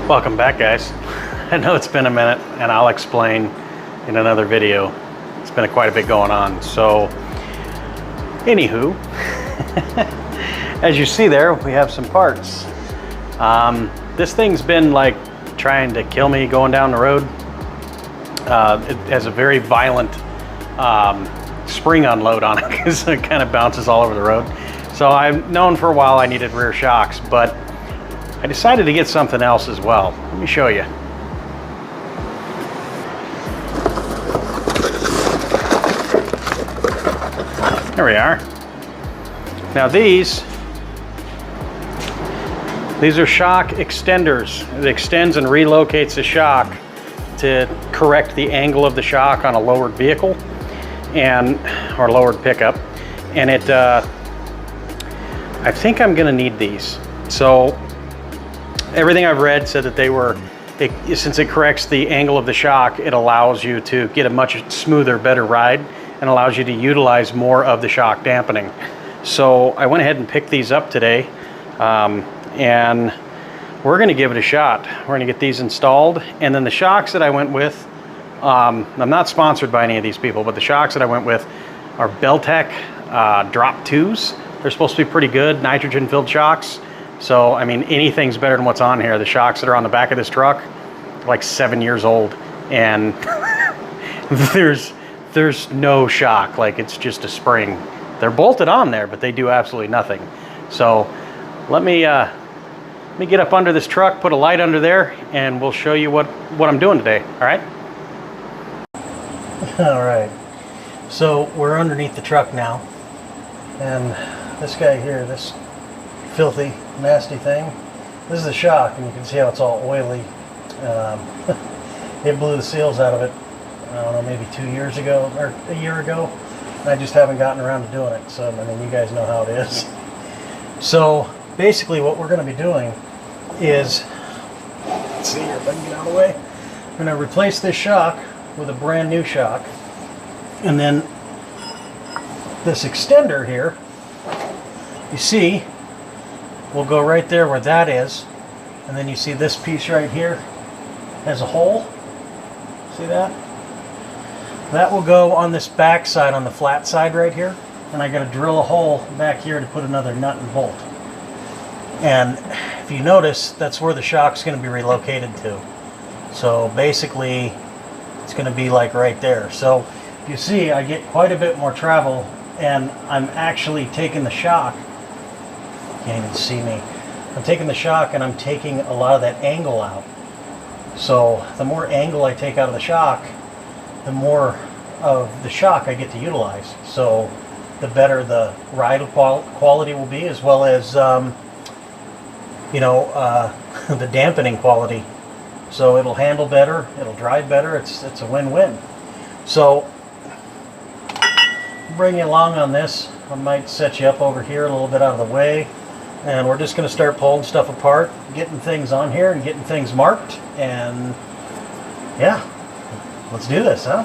Welcome back, guys. I know it's been a minute, and I'll explain in another video. It's been quite a bit going on. So, anywho, as you see there, we have some parts. This thing's been like trying to kill me going down the road. It has a very violent spring unload on it because it kind of bounces all over the road. So I've known for a while I needed rear shocks, but I decided to get something else as well. Let me show you. There we are. Now these are shock extenders. It extends and relocates the shock to correct the angle of the shock on a lowered vehicle or lowered pickup. And I think I'm gonna need these. So everything I've read said that since it corrects the angle of the shock, it allows you to get a much smoother, better ride and allows you to utilize more of the shock dampening. So I went ahead and picked these up today, and we're gonna give it a shot. We're gonna get these installed, and then the shocks that I went with, I'm not sponsored by any of these people, but the shocks that I went with are Beltec Drop 2s. They're supposed to be pretty good, nitrogen-filled shocks. So, I mean, anything's better than what's on here. The shocks that are on the back of this truck are like 7 years old, and there's no shock. Like, it's just a spring. They're bolted on there, but they do absolutely nothing. So, let me get up under this truck, put a light under there, and we'll show you what I'm doing today. All right? All right. So we're underneath the truck now, and this guy here, this filthy, nasty thing, this is the shock, and you can see how it's all oily. It blew the seals out of it, I don't know, maybe 2 years ago, or a year ago. I just haven't gotten around to doing it, so I mean, you guys know how it is. So basically what we're going to be doing is, let's see here if I can get out of the way. I'm going to replace this shock with a brand new shock, and then this extender here, you see, will go right there where that is, and then you see this piece right here has a hole. See that? That will go on this back side, on the flat side right here, and I got to drill a hole back here to put another nut and bolt. And if you notice, that's where the shock's going to be relocated to. So basically, it's going to be like right there. So you see, I get quite a bit more travel, and I'm actually taking the shock. You can't even see me. I'm taking the shock, and I'm taking a lot of that angle out. So the more angle I take out of the shock, the more of the shock I get to utilize. So the better the ride quality will be, as well as the dampening quality. So it'll handle better, it'll drive better. It's a win-win. So bring you along on this. I might set you up over here a little bit out of the way, and we're just going to start pulling stuff apart, getting things on here and getting things marked, and yeah, let's do this, huh?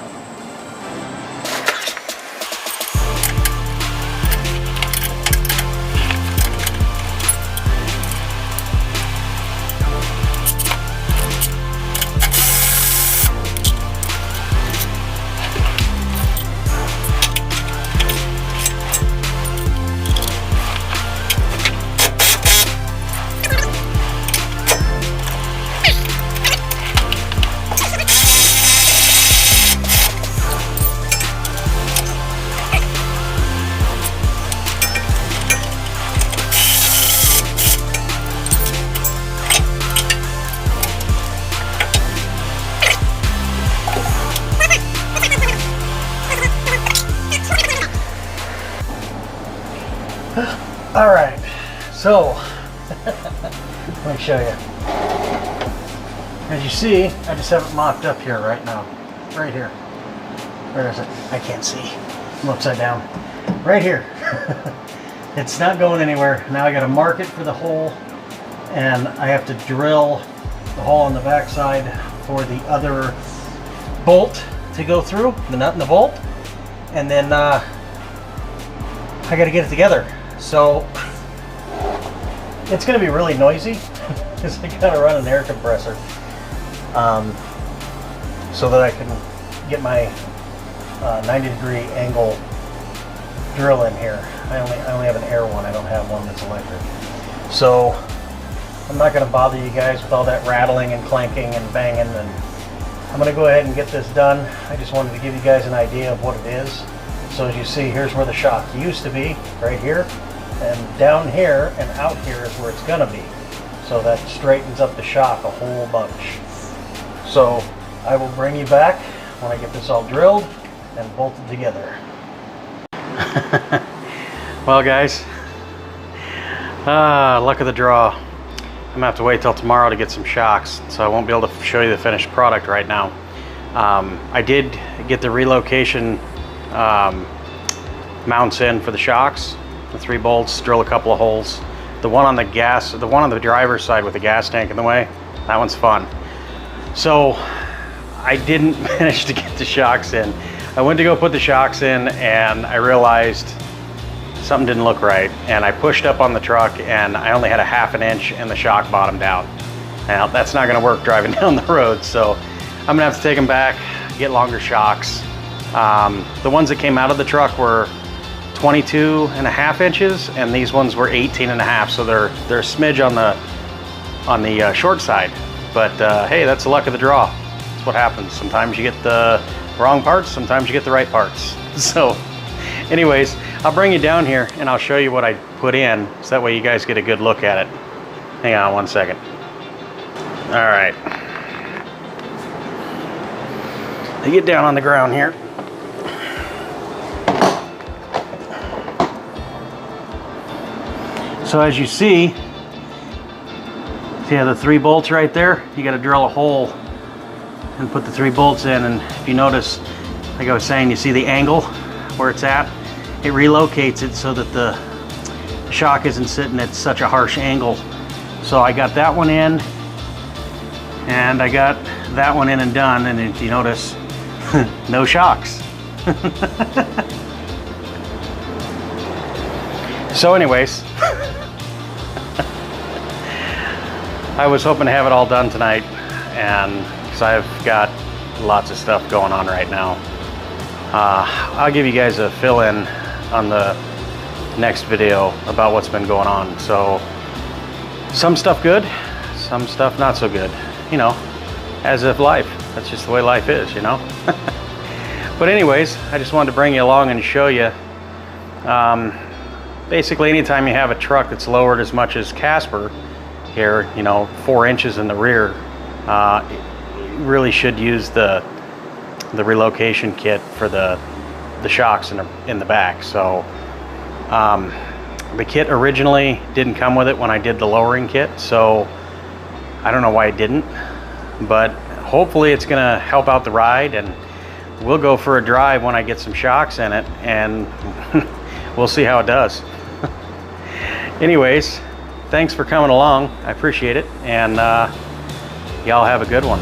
All right, so let me show you. As you see, I just have it mocked up here right now. Right here. Where is it? I can't see. I'm upside down. Right here. It's not going anywhere. Now I got to mark it for the hole, and I have to drill the hole on the back side for the other bolt to go through, the nut and the bolt, and then I got to get it together. So it's going to be really noisy is I gotta run an air compressor so that I can get my 90-degree angle drill in here. I only have an air one. I don't have one that's electric. So I'm not going to bother you guys with all that rattling and clanking and banging, and I'm going to go ahead and get this done. I just wanted to give you guys an idea of what it is. So as you see, here's where the shock used to be, right here, and down here and out here is where it's going to be. So that straightens up the shock a whole bunch. So I will bring you back when I get this all drilled and bolted together. Well guys, luck of the draw. I'm gonna have to wait till tomorrow to get some shocks, so I won't be able to show you the finished product right now. I did get the relocation mounts in for the shocks, the 3 bolts, drill a couple of holes. The one on the driver's side with the gas tank in the way, that one's fun. So I didn't manage to get the shocks in. I went to go put the shocks in and I realized something didn't look right, and I pushed up on the truck and I only had a 1/2 inch and the shock bottomed out. Now that's not going to work driving down the road, so I'm gonna have to take them back, get longer shocks. The ones that came out of the truck were 22.5 inches and these ones were 18.5, so they're a smidge on the short side, but hey, that's the luck of the draw. That's what happens. Sometimes you get the wrong parts, sometimes you get the right parts. So anyways, I'll bring you down here and I'll show you what I put in, so that way you guys get a good look at it. Hang on one second. All right, I get down on the ground here. So as you see the 3 bolts right there, you got to drill a hole and put the 3 bolts in, and if you notice, like I was saying, you see the angle where it's at, it relocates it so that the shock isn't sitting at such a harsh angle. So I got that one in and I got that one in and done, and if you notice, no shocks. So anyways, I was hoping to have it all done tonight, and because I've got lots of stuff going on right now. I'll give you guys a fill-in on the next video about what's been going on. So some stuff good, some stuff not so good, you know, as if life, that's just the way life is, you know. But anyways, I just wanted to bring you along and show you, basically anytime you have a truck that's lowered as much as Casper here, you know, 4 inches in the rear, you really should use the relocation kit for the shocks in the back. So the kit originally didn't come with it when I did the lowering kit, so I don't know why it didn't, but hopefully it's gonna help out the ride, and we'll go for a drive when I get some shocks in it, and we'll see how it does. Anyways, thanks for coming along. I appreciate it, and y'all have a good one.